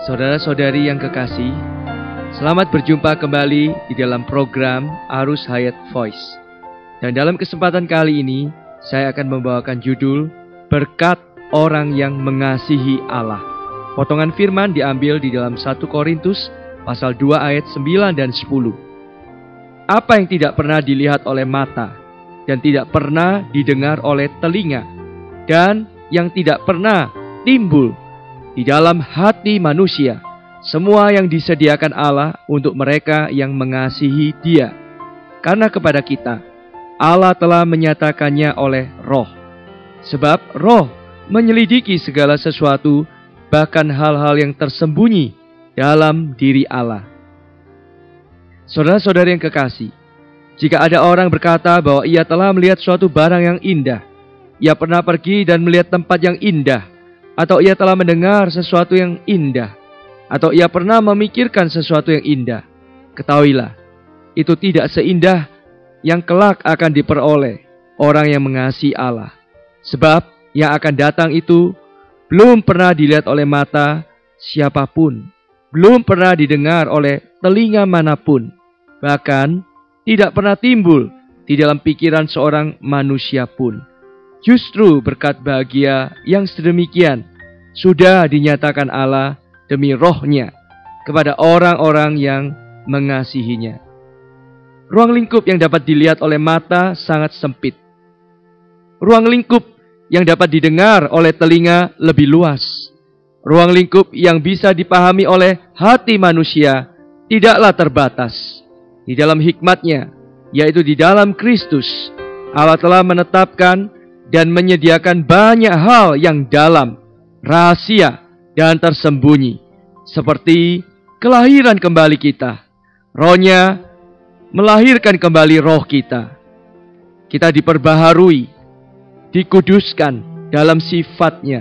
Saudara-saudari yang kekasih, selamat berjumpa kembali di dalam program Arus Hayat Voice. Dan dalam kesempatan kali ini, saya akan membawakan judul Berkat Orang yang Mengasihi Allah. Potongan firman diambil di dalam 1 Korintus pasal 2 ayat 9 dan 10. Apa yang tidak pernah dilihat oleh mata, dan tidak pernah didengar oleh telinga, dan yang tidak pernah timbul di dalam hati manusia, semua yang disediakan Allah untuk mereka yang mengasihi Dia. Karena kepada kita, Allah telah menyatakannya oleh Roh. Sebab Roh menyelidiki segala sesuatu, bahkan hal-hal yang tersembunyi dalam diri Allah. Saudara-saudari yang kekasih, jika ada orang berkata bahwa ia telah melihat suatu barang yang indah, ia pernah pergi dan melihat tempat yang indah, atau ia telah mendengar sesuatu yang indah, atau ia pernah memikirkan sesuatu yang indah, ketahuilah, itu tidak seindah yang kelak akan diperoleh orang yang mengasihi Allah. Sebab yang akan datang itu belum pernah dilihat oleh mata siapapun, belum pernah didengar oleh telinga manapun, bahkan tidak pernah timbul di dalam pikiran seorang manusia pun. Justru berkat bahagia yang sedemikian sudah dinyatakan Allah demi Roh-Nya kepada orang-orang yang mengasihinya. Ruang lingkup yang dapat dilihat oleh mata sangat sempit. Ruang lingkup yang dapat didengar oleh telinga lebih luas. Ruang lingkup yang bisa dipahami oleh hati manusia tidaklah terbatas. Di dalam hikmat-Nya, yaitu di dalam Kristus, Allah telah menetapkan dan menyediakan banyak hal yang dalam, rahasia, dan tersembunyi. Seperti kelahiran kembali kita. Roh-Nya melahirkan kembali roh kita. Kita diperbaharui, dikuduskan dalam sifat-Nya.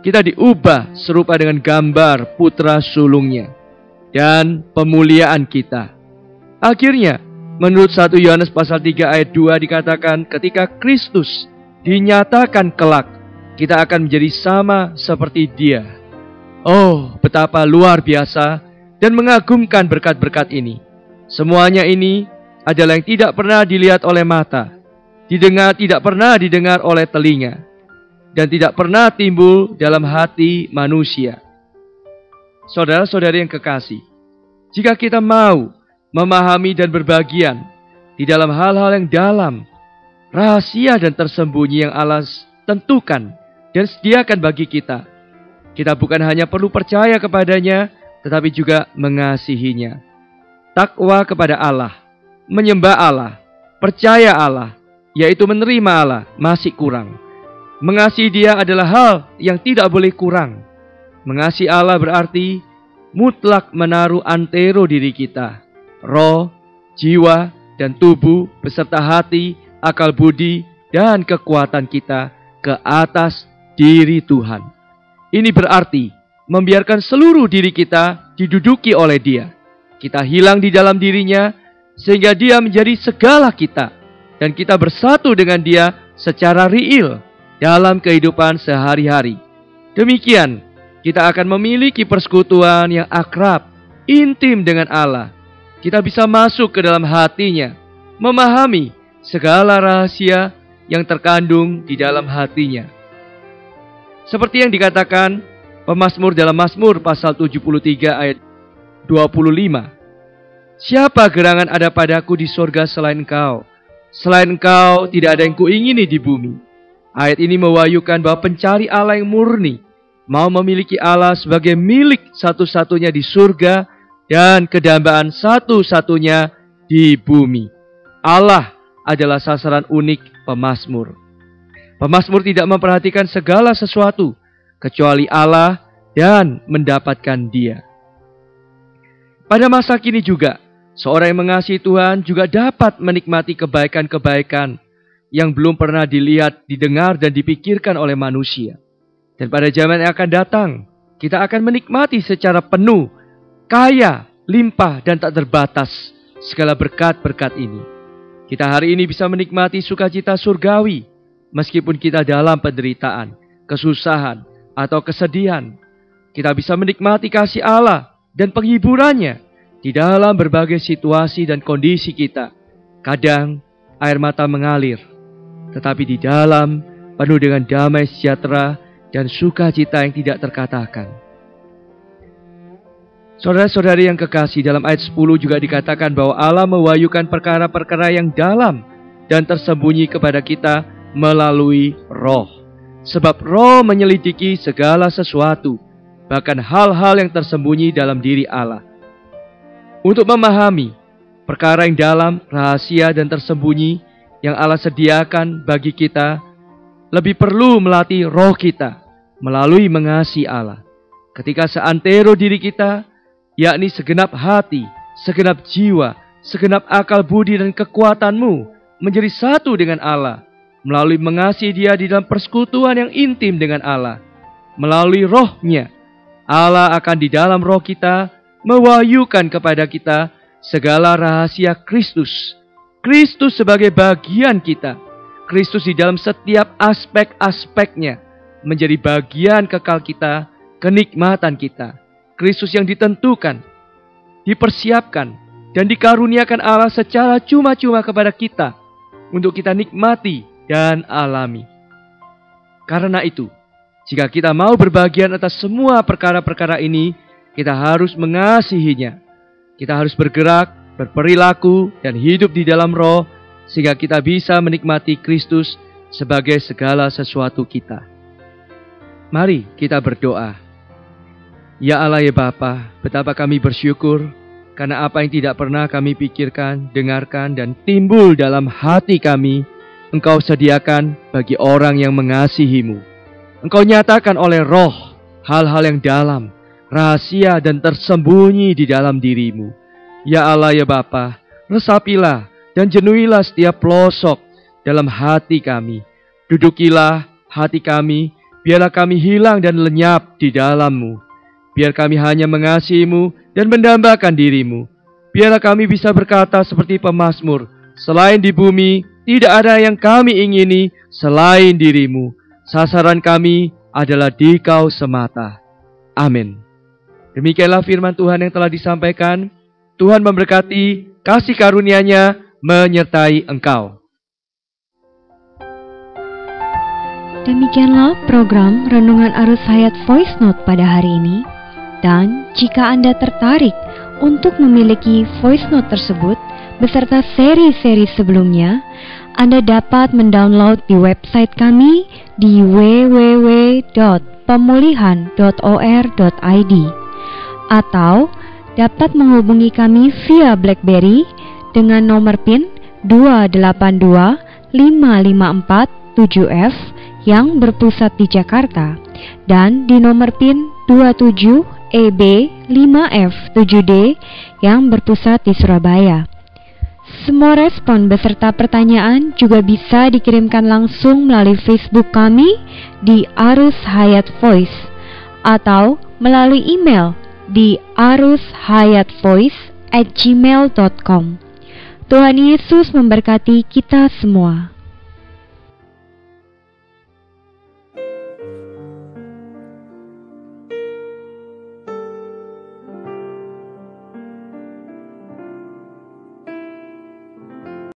Kita diubah serupa dengan gambar putra sulung-Nya. Dan pemuliaan kita. Akhirnya, menurut 1 Yohanes pasal 3 ayat 2 dikatakan, ketika Kristus dinyatakan kelak, kita akan menjadi sama seperti Dia. Oh, betapa luar biasa dan mengagumkan berkat-berkat ini. Semuanya ini adalah yang tidak pernah dilihat oleh mata, tidak pernah didengar oleh telinga, dan tidak pernah timbul dalam hati manusia. Saudara-saudari yang kekasih, jika kita mau memahami dan berbagian di dalam hal-hal yang dalam, rahasia dan tersembunyi yang Allah tentukan dan sediakan bagi kita, kita bukan hanya perlu percaya kepadanya, tetapi juga mengasihinya. Takwa kepada Allah, menyembah Allah, percaya Allah, yaitu menerima Allah, masih kurang. Mengasihi Dia adalah hal yang tidak boleh kurang. Mengasihi Allah berarti mutlak menaruh antero diri kita, roh, jiwa, dan tubuh beserta hati, akal budi, dan kekuatan kita ke atas diri Tuhan. Ini berarti membiarkan seluruh diri kita diduduki oleh Dia. Kita hilang di dalam diri-Nya sehingga Dia menjadi segala kita, dan kita bersatu dengan Dia secara real dalam kehidupan sehari-hari. Demikian kita akan memiliki persekutuan yang akrab, intim dengan Allah. Kita bisa masuk ke dalam hati-Nya, memahami segala rahasia yang terkandung di dalam hati-Nya. Seperti yang dikatakan pemazmur dalam Mazmur pasal 73 ayat 25. Siapa gerangan ada padaku di sorga selain Engkau? Selain Engkau tidak ada yang kuingini di bumi. Ayat ini mewahyukan bahwa pencari Allah yang murni mau memiliki Allah sebagai milik satu-satunya di surga dan kedambaan satu-satunya di bumi. Allah adalah sasaran unik pemazmur. Pemazmur tidak memperhatikan segala sesuatu kecuali Allah dan mendapatkan Dia. Pada masa kini juga, seorang yang mengasihi Tuhan juga dapat menikmati kebaikan-kebaikan yang belum pernah dilihat, didengar, dan dipikirkan oleh manusia. Dan pada zaman yang akan datang, kita akan menikmati secara penuh, kaya, limpah, dan tak terbatas segala berkat-berkat ini. Kita hari ini bisa menikmati sukacita surgawi, meskipun kita dalam penderitaan, kesusahan, atau kesedihan. kita bisa menikmati kasih Allah dan penghiburannya di dalam berbagai situasi dan kondisi kita. Kadang air mata mengalir, tetapi di dalam penuh dengan damai sejahtera dan sukacita yang tidak terkatakan. Saudara-saudari yang kekasih, dalam ayat 10 juga dikatakan bahwa Allah mewahyukan perkara-perkara yang dalam dan tersembunyi kepada kita melalui Roh. Sebab Roh menyelidiki segala sesuatu, bahkan hal-hal yang tersembunyi dalam diri Allah. Untuk memahami perkara yang dalam, rahasia dan tersembunyi yang Allah sediakan bagi kita, lebih perlu melatih roh kita melalui mengasihi Allah. Ketika seantero diri kita, yakni segenap hati, segenap jiwa, segenap akal budi dan kekuatanmu menjadi satu dengan Allah, melalui mengasihi Dia di dalam persekutuan yang intim dengan Allah, melalui Roh-Nya, Allah akan di dalam roh kita mewahyukan kepada kita segala rahasia Kristus. Kristus sebagai bagian kita, Kristus di dalam setiap aspek-aspeknya menjadi bagian kekal kita, kenikmatan kita. Kristus yang ditentukan, dipersiapkan, dan dikaruniakan Allah secara cuma-cuma kepada kita untuk kita nikmati dan alami. Karena itu, jika kita mau berbagian atas semua perkara-perkara ini, kita harus mengasihinya. Kita harus bergerak, berperilaku, dan hidup di dalam roh, sehingga kita bisa menikmati Kristus sebagai segala sesuatu kita. Mari kita berdoa. Ya Allah, ya Bapa, betapa kami bersyukur karena apa yang tidak pernah kami pikirkan, dengarkan, dan timbul dalam hati kami, Engkau sediakan bagi orang yang mengasihi-Mu. Engkau nyatakan oleh roh hal-hal yang dalam, rahasia dan tersembunyi di dalam diri-Mu. Ya Allah, ya Bapa, resapilah dan jenuhilah setiap pelosok dalam hati kami. Dudukilah hati kami, biarlah kami hilang dan lenyap di dalam-Mu. Biar kami hanya mengasihi-Mu dan mendambakan diri-Mu. Biarlah kami bisa berkata seperti pemazmur, selain di bumi, tidak ada yang kami ingini selain diri-Mu. Sasaran kami adalah di Kau semata. Amin. Demikianlah firman Tuhan yang telah disampaikan. Tuhan memberkati, kasih karunia-Nya menyertai engkau. Demikianlah program Renungan Arus Hayat Voice Note pada hari ini. Dan jika Anda tertarik untuk memiliki voice note tersebut beserta seri-seri sebelumnya, Anda dapat mendownload di website kami di www.pemulihan.or.id atau dapat menghubungi kami via BlackBerry dengan nomor PIN 282554-7F yang berpusat di Jakarta dan di nomor PIN 27EB5F7D yang berpusat di Surabaya. Semua respon beserta pertanyaan juga bisa dikirimkan langsung melalui Facebook kami di Arus Hayat Voice atau melalui email di arushayatvoice@gmail.com. Tuhan Yesus memberkati kita semua.